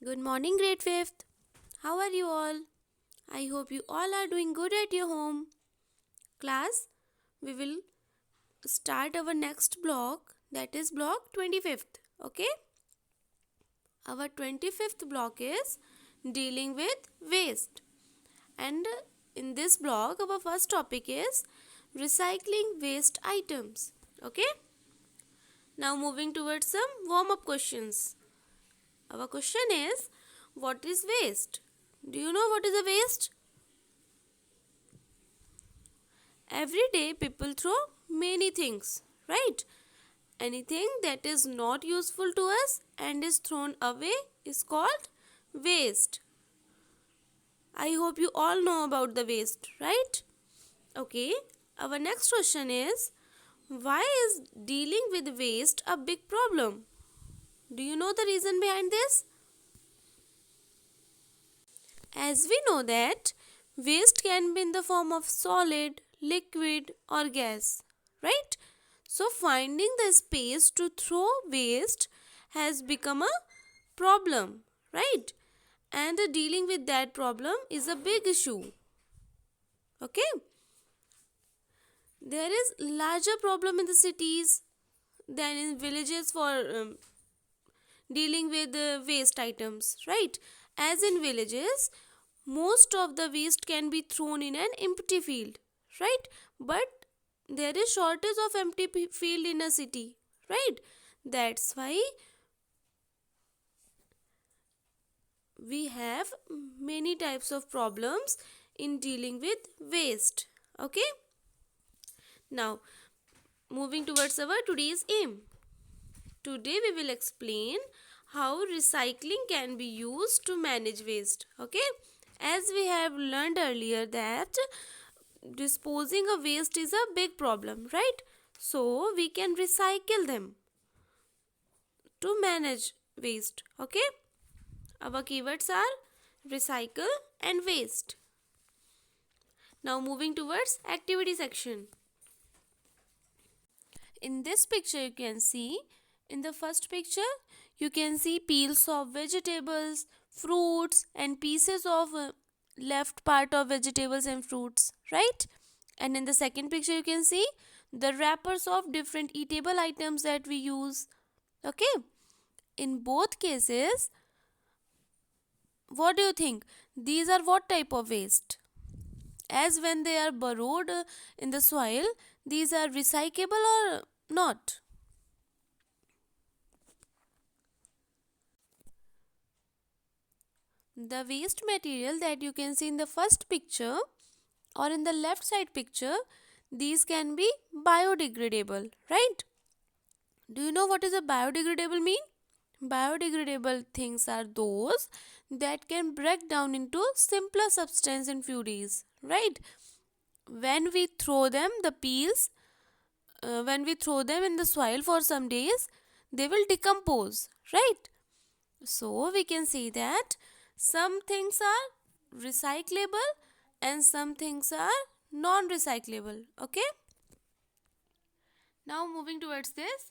Good morning, grade 5th. How are you all? I hope you all are doing good at your home. Class, we will start our next block, that is block 25th. Okay? Our 25th block is dealing with waste. And in this block, our first topic is recycling waste items. Okay? Now, moving towards some warm up questions. Our question is, what is waste? Do you know what is a waste? Every day people throw many things, right? Anything that is not useful to us and is thrown away is called waste. I hope you all know about the waste, right? Okay, our next question is, why is dealing with waste a big problem? Do you know the reason behind this? As we know that waste can be in the form of solid, liquid or gas, right? So finding the space to throw waste has become a problem, right? And dealing with that problem is a big issue. Okay? There is larger problem in the cities than in villages for dealing with waste items, right? As in villages, most of the waste can be thrown in an empty field, right? But there is shortage of empty field in a city, right? That's why we have many types of problems in dealing with waste. Okay? Now, moving towards our today's aim. Today we will explain how recycling can be used to manage waste. Okay? As we have learned earlier that disposing of waste is a big problem, right? So we can recycle them to manage waste. Okay? Our keywords are recycle and waste. Now moving towards activity section. In this picture you can see, in the first picture you can see peels of vegetables, fruits and pieces of left part of vegetables and fruits, right? And in the second picture you can see the wrappers of different eatable items that we use. Okay? In both cases, what do you think? These are what type of waste? As when they are burrowed in the soil, these are recyclable or not? The waste material that you can see in the first picture or in the left side picture, these can be biodegradable, right? Do you know what is a biodegradable mean? Biodegradable things are those that can break down into simpler substance in few days, right? When we throw them, the peels, when we throw them in the soil for some days, they will decompose, right? So we can say that some things are recyclable and some things are non-recyclable. Okay? Now moving towards this,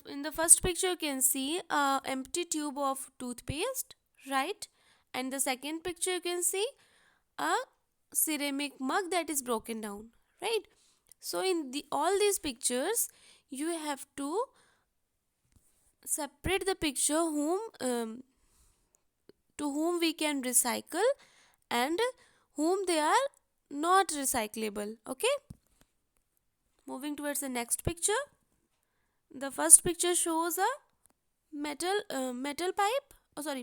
in the first picture you can see a empty tube of toothpaste, right? And the second picture you can see a ceramic mug that is broken down, right? So in all these pictures you have to separate the picture to whom we can recycle and whom they are not recyclable. Okay? Moving towards the next picture. The first picture shows a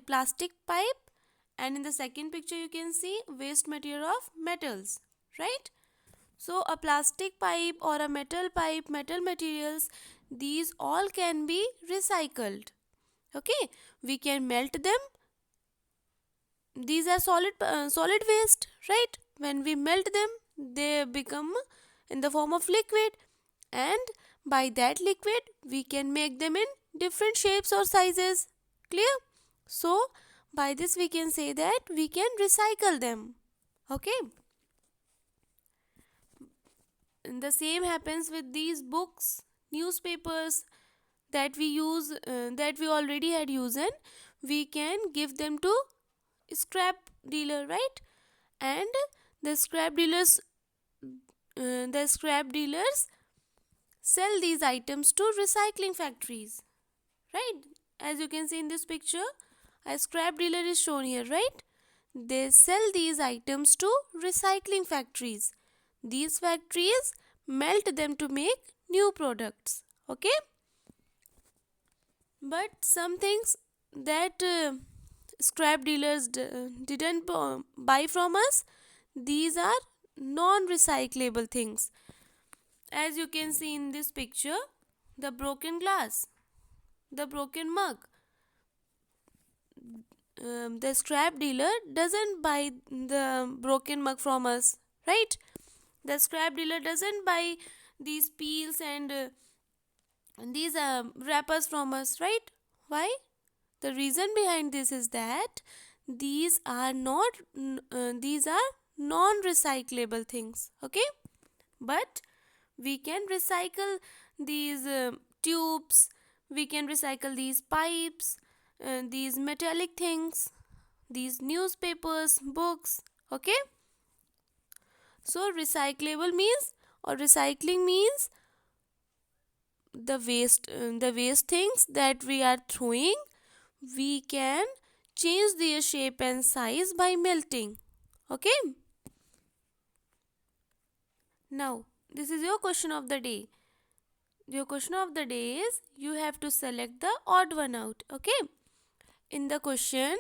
plastic pipe, and in the second picture you can see waste material of metals, right? So a plastic pipe or a metal pipe, metal materials, these all can be recycled. Okay? We can melt them. These are solid waste, right? When we melt them, they become in the form of liquid, and by that liquid we can make them in different shapes or sizes. Clear? So by this we can say that we can recycle them. Okay? And the same happens with these books, newspapers that we already had used in. we can give them to scrap dealer, right? And the scrap dealers sell these items to recycling factories, right? As you can see in this picture, a scrap dealer is shown here, right? They sell these items to recycling factories. These factories melt them to make new products, okay? But some things that scrap dealers didn't buy from us, these are non-recyclable things. As you can see in this picture, the broken glass, the broken mug. The scrap dealer doesn't buy the broken mug from us, right? The scrap dealer doesn't buy these peels and these wrappers from us, right? Why? The reason behind this is that these are these are non-recyclable things, okay? But we can recycle these tubes, we can recycle these pipes, these metallic things, these newspapers, books, okay? So recyclable means, or recycling means, the waste things that we are throwing, we can change their shape and size by melting, okay? Now this is your question of the day. Your question of the day is, you have to select the odd one out, okay? In the question,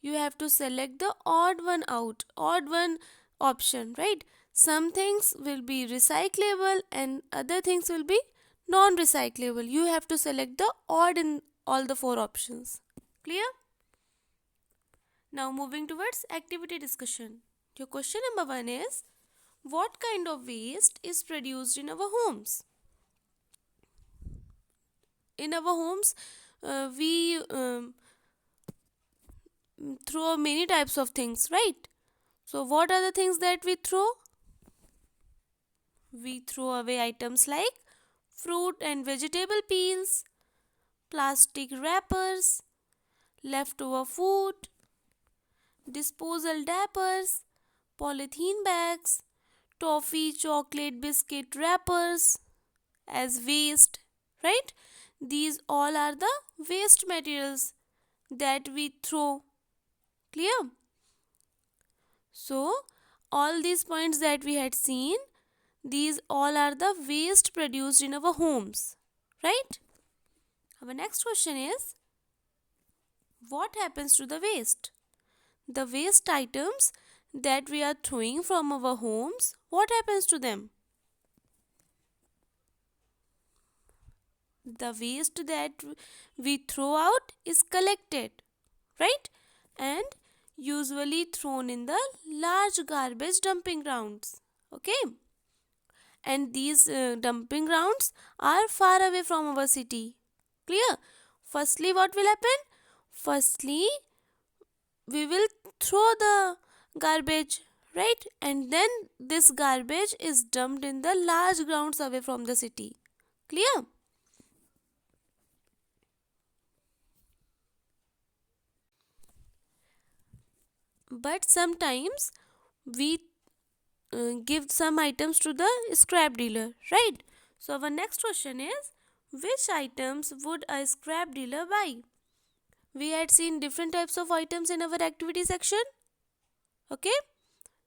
you have to select the odd one out, odd one option, right? Some things will be recyclable and other things will be non-recyclable. You have to select the odd in all the four options. Clear? Now moving towards activity discussion. Your question number 1 is, what kind of waste is produced in our homes? In our homes, we throw many types of things, right? So what are the things that we throw? We throw away items like fruit and vegetable peels, plastic wrappers, leftover food, disposal diapers, polythene bags, toffee, chocolate, biscuit wrappers as waste, right? These all are the waste materials that we throw. Clear? So, all these points that we had seen, these all are the waste produced in our homes, right? Our next question is, what happens to the waste? The waste items that we are throwing from our homes, what happens to them? The waste that we throw out is collected, right? And usually thrown in the large garbage dumping grounds, okay? And these dumping grounds are far away from our city. Clear? Firstly, what will happen? Firstly, we will throw the garbage, right? And then this garbage is dumped in the large grounds away from the city. Clear? But sometimes we give some items to the scrap dealer, right? So our next question is, which items would a scrap dealer buy? We had seen different types of items in our activity section, okay?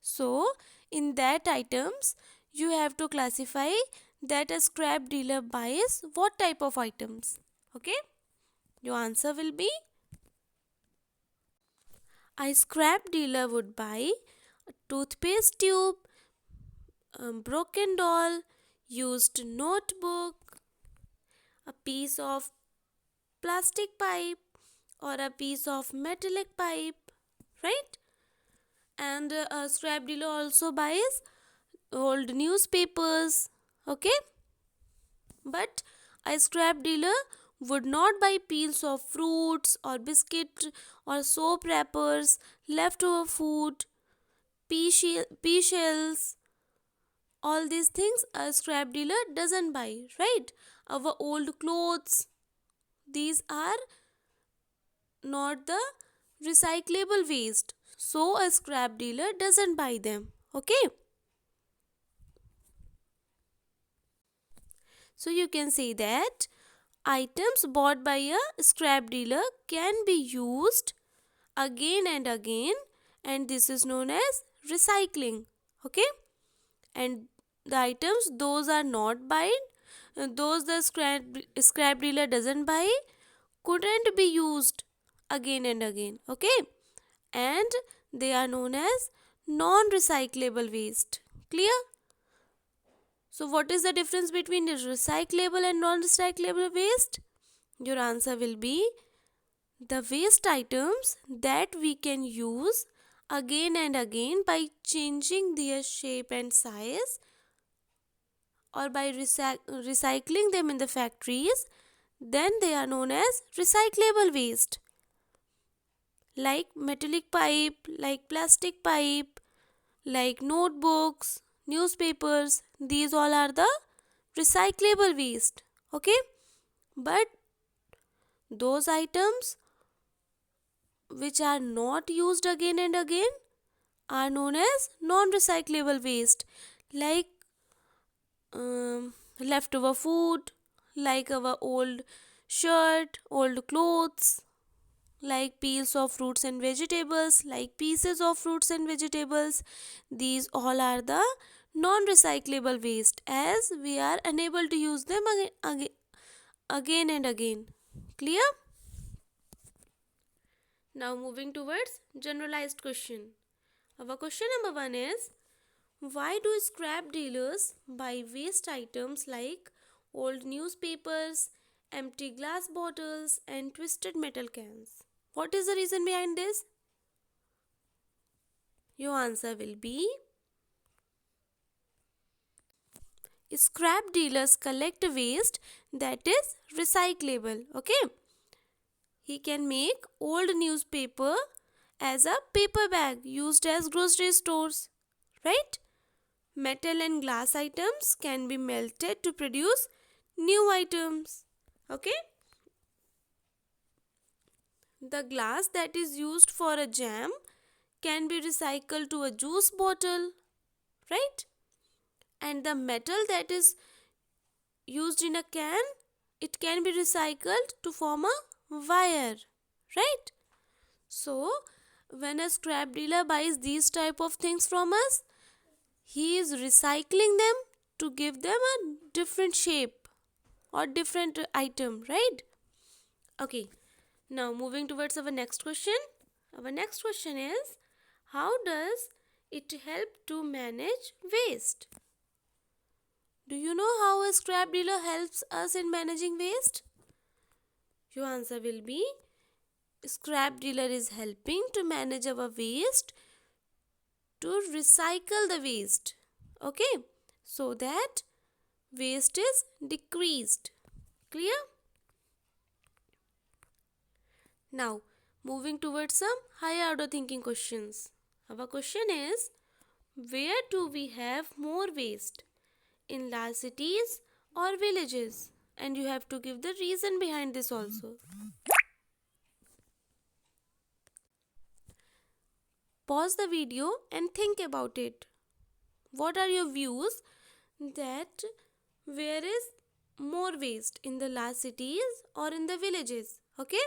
So in that items, you have to classify that a scrap dealer buys what type of items, okay? Your answer will be, a scrap dealer would buy a toothpaste tube, a broken doll, used notebook, a piece of plastic pipe, or a piece of metallic pipe, right? And a scrap dealer also buys old newspapers, okay? But a scrap dealer would not buy peels of fruits or biscuit or soap wrappers, leftover food, pea shells. All these things a scrap dealer doesn't buy, right? Our old clothes, these are not the recyclable waste. So a scrap dealer doesn't buy them. Okay? So you can say that items bought by a scrap dealer can be used again and again, and this is known as recycling. Okay? And the items those are not buying, those the scrap dealer doesn't buy, couldn't be used again and again. Okay? And they are known as non-recyclable waste. Clear? So what is the difference between recyclable and non-recyclable waste? Your answer will be the waste items that we can use again and again by changing their shape and size, or by recycling them in the factories, then they are known as recyclable waste. Like metallic pipe, like plastic pipe, like notebooks, newspapers, these all are the recyclable waste. Okay? But those items which are not used again and again are known as non-recyclable waste, like leftover food, like our old shirt, old clothes, like peels of fruits and vegetables, like pieces of fruits and vegetables. These all are the non-recyclable waste, as we are unable to use them again and again. Clear? Now moving towards generalized question. Our question number 1 is, why do scrap dealers buy waste items like old newspapers, empty glass bottles, and twisted metal cans? What is the reason behind this? Your answer will be, scrap dealers collect waste that is recyclable. Okay? He can make old newspaper as a paper bag used as grocery stores. Right? Metal and glass items can be melted to produce new items. Okay? The glass that is used for a jam can be recycled to a juice bottle. Right? And the metal that is used in a can, it can be recycled to form a wire. Right? So, when a scrap dealer buys these type of things from us, he is recycling them to give them a different shape or different item, right? Okay, now moving towards our next question. Our next question is, how does it help to manage waste? Do you know how a scrap dealer helps us in managing waste? Your answer will be, scrap dealer is helping to manage our waste, to recycle the waste. Okay, so that waste is decreased. Clear? Now, moving towards some higher order thinking questions. Our question is, where do we have more waste? In large cities or villages? And you have to give the reason behind this also. Pause the video and think about it. What are your views that where is more waste, in the large cities or in the villages? Okay?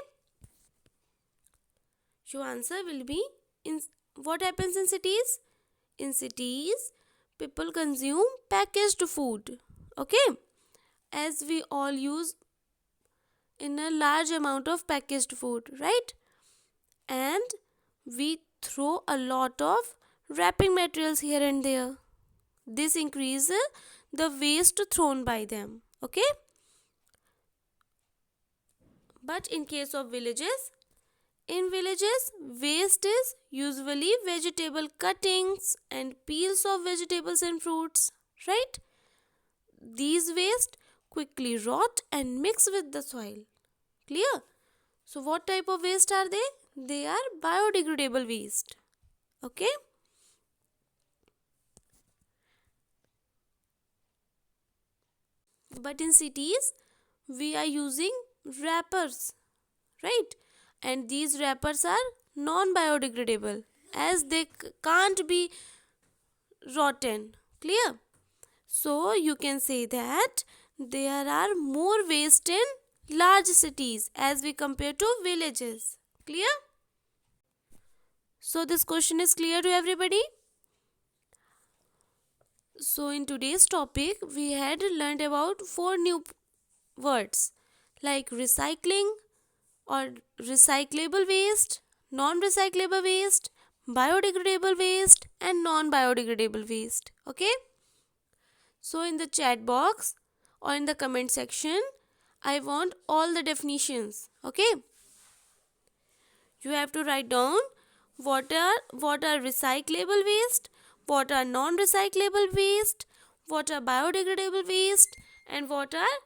Your answer will be, in what happens in cities? In cities, people consume packaged food. Okay? As we all use in a large amount of packaged food, right? And we throw a lot of wrapping materials here and there. This increases the waste thrown by them. Okay? But in case of villages, in villages, waste is usually vegetable cuttings and peels of vegetables and fruits, right? These waste quickly rot and mix with the soil. Clear? So what type of waste are they? They are biodegradable waste. Okay? But in cities, we are using wrappers, right? and these wrappers are non-biodegradable as they can't be rotten. Clear? So you can say that there are more waste in large cities as we compare to villages. Clear? So this question is clear to everybody? So in today's topic we had learned about four new words like recycling or recyclable waste, non-recyclable waste, biodegradable waste and non-biodegradable waste. Okay? So in the chat box or in the comment section, I want all the definitions. Okay? You have to write down what are recyclable waste, what are non-recyclable waste, what are biodegradable waste, and what are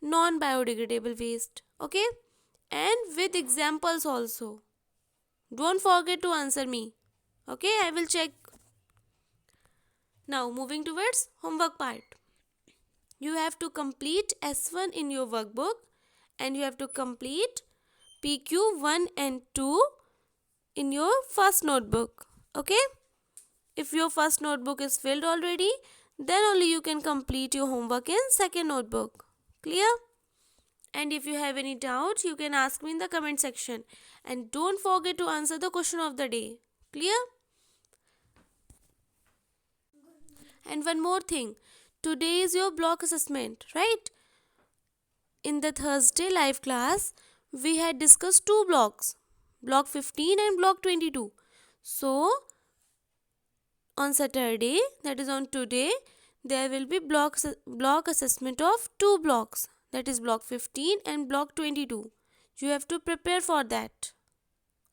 non-biodegradable waste. Okay? And with examples also. Don't forget to answer me. Okay? I will check. Now moving towards homework part. You have to complete S1 in your workbook and you have to complete PQ1 and 2 in your first notebook. Okay? If your first notebook is filled already, then only you can complete your homework in second notebook. Clear? And if you have any doubt, you can ask me in the comment section. And don't forget to answer the question of the day. Clear? And one more thing. Today is your block assessment, right? In the Thursday live class, we had discussed two blocks, block 15 and block 22. So, on Saturday, that is on today, there will be block assessment of two blocks, that is block 15 and block 22. You have to prepare for that.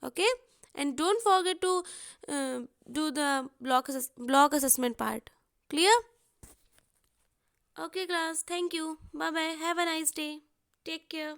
Okay? And don't forget to do the block assessment part. Clear? Okay class, thank you. Bye bye. Have a nice day. Take care.